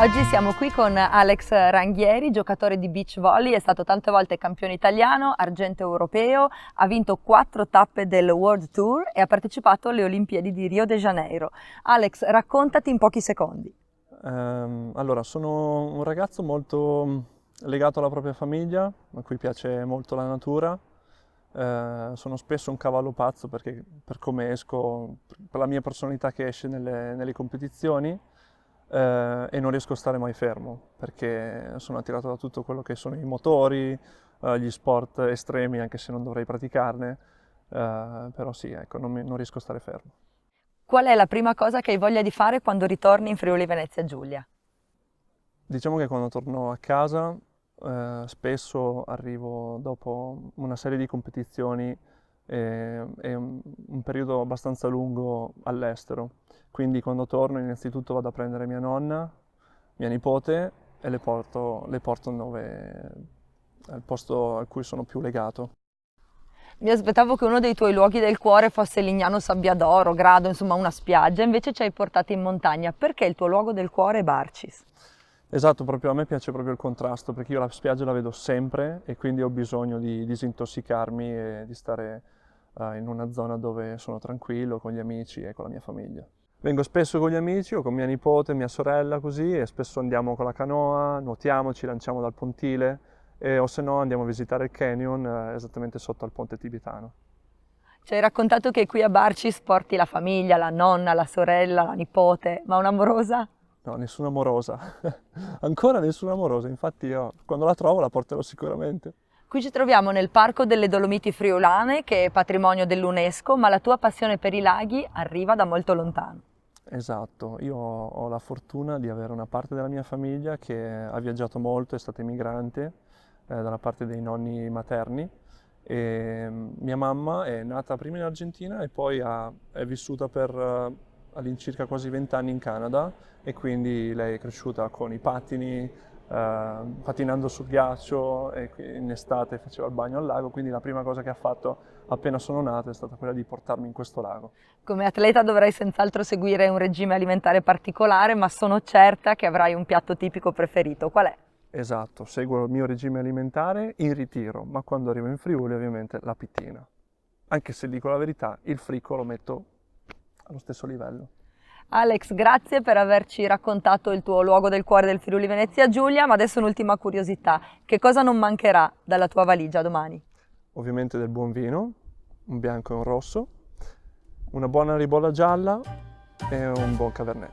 Oggi siamo qui con Alex Ranghieri, giocatore di beach volley, è stato tante volte campione italiano, argento europeo, ha vinto 4 tappe del World Tour e ha partecipato alle Olimpiadi di Rio de Janeiro. Alex, raccontati in pochi secondi. Allora, sono un ragazzo molto legato alla propria famiglia, a cui piace molto la natura. Sono spesso un cavallo pazzo perché per come esco, per la mia personalità che esce nelle competizioni, e non riesco a stare mai fermo perché sono attirato da tutto quello che sono i motori, gli sport estremi, anche se non dovrei praticarne, però sì, ecco, non riesco a stare fermo. Qual è la prima cosa che hai voglia di fare quando ritorni in Friuli Venezia Giulia? Diciamo che quando torno a casa, spesso arrivo dopo una serie di competizioni e un periodo abbastanza lungo all'estero. Quindi quando torno innanzitutto vado a prendere mia nonna, mia nipote e le porto al posto a cui sono più legato. Mi aspettavo che uno dei tuoi luoghi del cuore fosse Lignano Sabbiadoro, Grado, insomma una spiaggia, invece ci hai portato in montagna. Perché il tuo luogo del cuore è Barcis? Esatto, proprio a me piace proprio il contrasto, perché io la spiaggia la vedo sempre e quindi ho bisogno di disintossicarmi e di stare in una zona dove sono tranquillo con gli amici e con la mia famiglia. Vengo spesso con gli amici o con mia nipote, mia sorella così e spesso andiamo con la canoa, nuotiamo, ci lanciamo dal pontile o se no andiamo a visitare il canyon esattamente sotto al ponte tibetano. Ci hai raccontato che qui a Barcis porti la famiglia, la nonna, la sorella, la nipote, ma un'amorosa? No, nessuna morosa, ancora nessuna morosa, infatti io quando la trovo la porterò sicuramente. Qui ci troviamo nel Parco delle Dolomiti Friulane, che è patrimonio dell'UNESCO, ma la tua passione per i laghi arriva da molto lontano. Esatto, io ho la fortuna di avere una parte della mia famiglia che ha viaggiato molto, è stata emigrante dalla parte dei nonni materni e mia mamma è nata prima in Argentina e poi è vissuta per all'incirca quasi 20 anni in Canada e quindi lei è cresciuta con i pattini, patinando sul ghiaccio e in estate faceva il bagno al lago, quindi la prima cosa che ha fatto appena sono nato è stata quella di portarmi in questo lago. Come atleta dovrai senz'altro seguire un regime alimentare particolare, ma sono certa che avrai un piatto tipico preferito. Qual è? Esatto, seguo il mio regime alimentare in ritiro, ma quando arrivo in Friuli ovviamente la pittina. Anche se dico la verità, il fricco lo metto allo stesso livello. Alex, grazie per averci raccontato il tuo luogo del cuore del Friuli Venezia Giulia, ma adesso un'ultima curiosità. Che cosa non mancherà dalla tua valigia domani? Ovviamente del buon vino, un bianco e un rosso, una buona ribolla gialla e un buon cabernet.